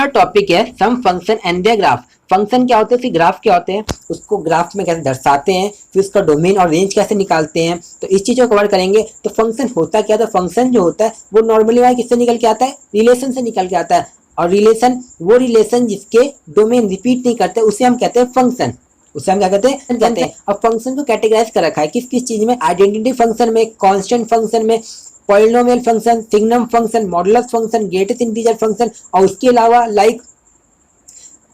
Topic है some function and their graph. Function क्या होते हैं, फिर ग्राफ क्या होते हैं, उसको ग्राफ में कैसे दर्शाते हैं, फिर उसका डोमेन और रेंज कैसे निकालते हैं, तो इस चीज़ को कवर करेंगे। तो फंक्शन होता क्या, तो फंक्शन जो होता है वो नॉर्मली हमारे किससे निकल के आता है, रिलेशन से निकल के आता है। और रिलेशन वो रिलेशन जिसके डोमेन रिपीट नहीं करते उसे हम कहते हैं फंक्शन। उसे हम क्या कहते हैं। अब फंक्शन को कैटेगराइज कर रखा है किस किस चीज में, आइडेंटिटी फंक्शन में, कांस्टेंट फंक्शन में, polynomial function, signum function, modulus function, greatest integer function, और उसके अलावा लाइक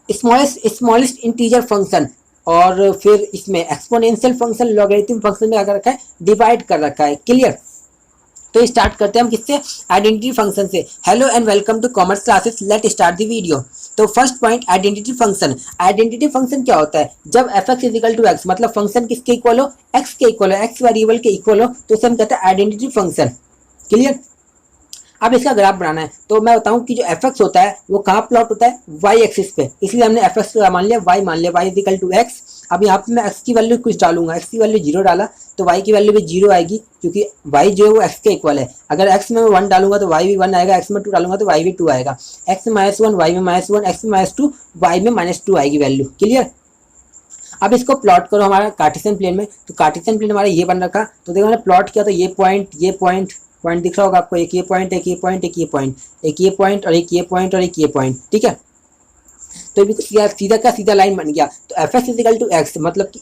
स्मॉलेस्ट इंटीजर फंक्शन, और फिर इसमें एक्सपोनेंशियल फंक्शन, लॉगरिथम फंक्शन में आकर रखा है, डिवाइड कर रखा है। क्लियर। तो स्टार्ट करते हैं हम किससे, आइडेंटिटी फंक्शन से। Hello and welcome to commerce classes, let start the video. तो first point, identity function. Identity function क्या होता है, जब F X is equal to X, मतलब फंक्शन किसके इक्वल हो, एक्स के इक्वल हो, एक्स वेरिएबल के इक्वल हो, तो उसे हम कहते हैं आइडेंटिटी फंक्शन। क्लियर। अब इसका ग्राफ बनाना है, तो मैं बताऊं कि जो एफ एक्स होता है वो कहाँ प्लॉट होता है, वाई एक्सिस पे, इसलिए हमने एफ एक्स को मान लिया वाई, मान लिया वाई इजिकल टू एक्स। अब यहाँ पे मैं एक्स की वैल्यू कुछ डालूंगा, एक्स की वैल्यू 0 डाला तो वाई की वैल्यू भी 0 आएगी, क्योंकि वाई जो है वो एक्स के इक्वल है। अगर एक्स में 1 डालूंगा तो वाई भी 1 आएगा, एक्स में 2 डालूंगा तो वाई भी 2 आएगा। एक्स में -1 वाई में -1, एक्स में -2 वाई में -2 आएगी वैल्यू। क्लियर। अब इसको प्लॉट करो हमारा कार्टेशियन प्लेन में, तो कार्टेशियन प्लेन हमारा ये बन रखा, तो देखो मैंने प्लॉट किया तो ये पॉइंट दिख रहा होगा आपको, एक ये पॉइंट, एक ये पॉइंट, एक ये पॉइंट, एक ये पॉइंट और एक ये पॉइंट और एक ये पॉइंट। ठीक है। तो सीधा का सीधा लाइन बन गया। तो F X is equal to X, मतलब कि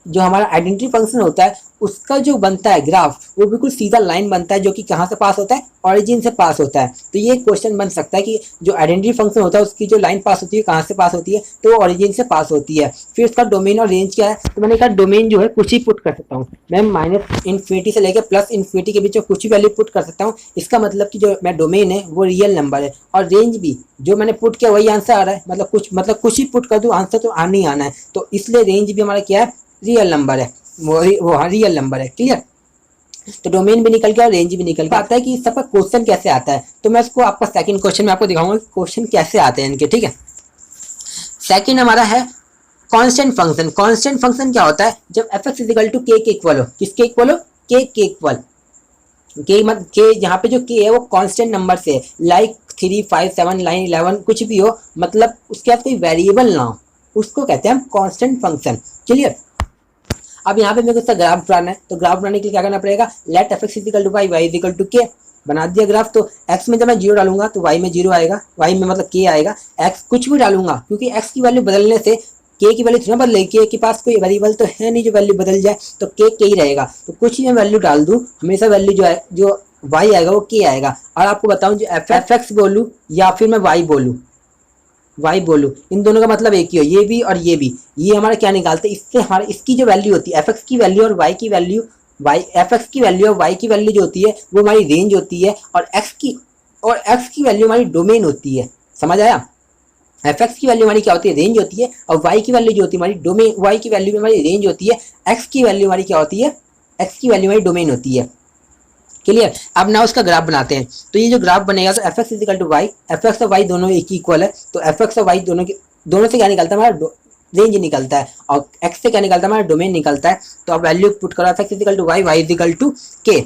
जो हमारा आइडेंटिटी फंक्शन होता है उसका जो बनता है ग्राफ, वो बिल्कुल सीधा लाइन बनता है, जो कि कहाँ से पास होता है, ऑरिजिन से पास होता है। तो ये क्वेश्चन बन सकता है कि जो आइडेंटिटी फंक्शन होता है उसकी जो लाइन पास होती है कहाँ से पास होती है, तो वो ऑरिजिन से पास होती है। फिर उसका डोमेन और रेंज क्या है, तो मैंने कहा डोमेन जो है कुछ ही पुट कर सकता हूँ मैं, -∞ से लेकर +∞ के बीच में कुछ ही वैल्यू पुट कर सकता हूँ। इसका मतलब कि जो मैं डोमेन है वो रियल नंबर है, और रेंज भी जो मैंने पुट किया वही आंसर आ रहा है, मतलब कुछ ही पुट कर दूँ आंसर तो आना ही आना है। तो इसलिए रेंज भी हमारा क्या है, रियल नंबर है, वो रियल नंबर है। क्लियर। तो डोमेन भी निकल गया और रेंज भी निकल गया। आता है कि इस सबका क्वेश्चन कैसे आता है, तो मैं इसको आपका सेकंड क्वेश्चन में आपको दिखाऊंगा क्वेश्चन कैसे आते हैं इनके। ठीक है। सेकंड हमारा है कांस्टेंट फंक्शन। कांस्टेंट फंक्शन क्या होता है, जब एफ एक्स इजिकल टू के इक्वल हो, किसके इक्वल हो, के इक्वल, के यहाँ पे जो के है वो कांस्टेंट नंबर से, लाइक 3 5 7 9 11 कुछ भी हो, मतलब उसके बाद कोई वेरिएबल ना हो, उसको कहते हैं हम कांस्टेंट फंक्शन। क्लियर। अब यहाँ पे मेरे को इसका ग्राफ बनाना है, तो ग्राफ बनाने के लिए क्या करना पड़ेगा, let F X is equal to Y, Y equal to K, बना दिया ग्राफ। तो एक्स में जब मैं 0 डालूंगा तो वाई में 0 आएगा, वाई में मतलब के आएगा। एक्स कुछ भी डालूंगा, क्योंकि एक्स की वैल्यू बदलने से के की वैल्यू थोड़ा बदलेगी, के के पास कोई वेरिएबल तो है नहीं जो वैल्यू बदल जाए, तो के ही रहेगा। तो कुछ ही मैं वैल्यू डाल दूँ, हमेशा वैल्यू जो है, जो वाई आएगा वो के आएगा। और आपको बताऊँ, जो एफ एक्स बोलूँ या फिर मैं वाई बोलूँ, इन दोनों का मतलब एक ही हो, ये भी और ये हमारा क्या निकालते हैं, इससे हमारा इसकी जो वैल्यू होती है एफ एक्स की वैल्यू और वाई की वैल्यू, एफ एक्स की वैल्यू और वाई की वैल्यू जो होती है वो हमारी रेंज होती है, और एक्स की वैल्यू हमारी डोमेन होती है। समझ आया। एफ एक्स की वैल्यू हमारी क्या होती है, रेंज होती है, और वाई की वैल्यू जो होती है हमारी डोमेन, वाई की वैल्यू में हमारी रेंज होती है, एक्स की वैल्यू हमारी क्या होती है, एक्स की वैल्यू हमारी डोमेन होती है। क्लियर। अब ना उसका ग्राफ बनाते हैं, तो ये जो ग्राफ बनेगा, तो F X is equal to Y, F X और वाई दोनों एक ही इक्वल है, तो एफ एक्स और वाई दोनों से क्या निकलता है, हमारा रेंज निकलता है, और एक्स से क्या निकलता है, हमारा डोमेन निकलता है। तो अब वैल्यू पुट करो, F X is equal to Y, Y equal to K.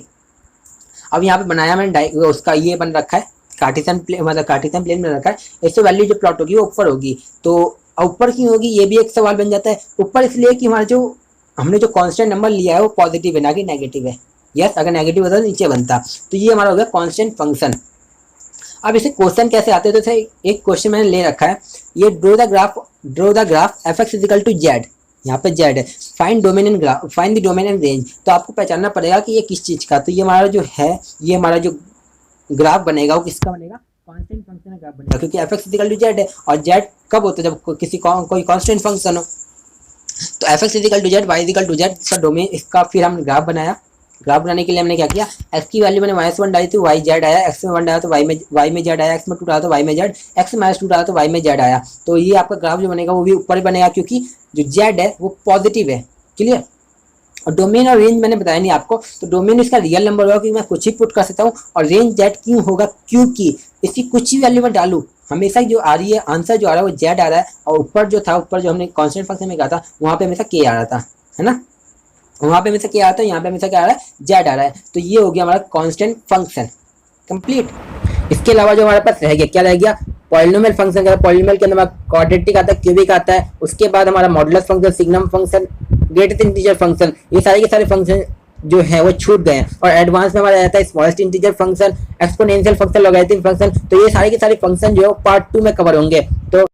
अब यहाँ पे बनाया मैंने उसका ये बन रखा है, कार्टेशियन प्लेन, मतलब कार्टेशियन प्लेन में रखा है। इससे वैल्यू जो प्लॉट होगी वो ऊपर होगी, तो ऊपर क्यों होगी ये भी एक सवाल बन जाता है। ऊपर इसलिए कि हमारा जो हमने जो कांस्टेंट नंबर लिया है वो पॉजिटिव है, ना कि नेगेटिव है। यस, अगर नेगेटिव होता तो नीचे बनता। तो ये हमारा हो गया कांस्टेंट फंक्शन। अब इसे क्वेश्चन कैसे आते हैं, तो एक क्वेश्चन मैंने ले रखा है, ये draw the graph F X is equal to Z, यहाँ पे जेड है, find domain and graph, find the domain and range. तो आपको पहचानना पड़ेगा कि ये किस चीज़ का, तो ये हमारा जो है, ये हमारा जो ग्राफ बनेगा वो किसका बनेगा, कांस्टेंट फंक्शन का ग्राफ बनेगा, क्योंकि F X is equal to Z है, और जेड कब होता है, जब कोई कांस्टेंट फंक्शन हो। तो F X is equal to Z, Y equal to Z, इसका डोमेन, इसका फिर हमने ग्राफ बनाया। ग्राफ बनाने के लिए हमने क्या किया, एक्स की वैल्यू मैंने -1 डाली थी, वाई जेड आया, एक्स में 1 डाला तो वाई में जेड आया, एक्स में 2 डाला तो वाई में जेड, एक्स में -2 डाला तो वाई में जेड आया। तो ये आपका ग्राफ जो बनेगा वो भी ऊपर ही बनेगा, क्योंकि जो जेड है वो पॉजिटिव है। क्लियर। और डोमेन और रेंज मैंने बताया नहीं आपको, तो डोमेन इसका रियल नंबर होगा, क्योंकि मैं कुछ ही पुट कर सकता हूँ, और रेंज जेड क्यों होगा, क्योंकि इसकी कुछ ही वैल्यू में डालूँ, हमेशा जो आ रही है, आंसर जो आ रहा है वो जेड आ रहा है, और ऊपर जो हमने कांस्टेंट फंक्शन में कहा था वहाँ पे हमेशा के आ रहा था, है ना, वहाँ पे हमेशा क्या आता है, यहाँ पे हमेशा क्या आ रहा है, जेड आ रहा है। तो ये हो गया हमारा कांस्टेंट फंक्शन कंप्लीट। इसके अलावा जो हमारे पास रह गया, क्या रह गया, पॉलिनोमियल फंक्शन का, पॉलिनोमियल के अंदर क्वाड्रेटिक आता है, क्यूबिक आता है, उसके बाद हमारा modulus function, signum function, greatest integer function, ये सारे के सारे फंक्शन जो है वो छूट गए हैं। और एडवांस में हमारा रहता है smallest integer function, exponential function, logarithm function. तो ये सारे के सारे फंक्शन जो है पार्ट 2 में कवर होंगे। तो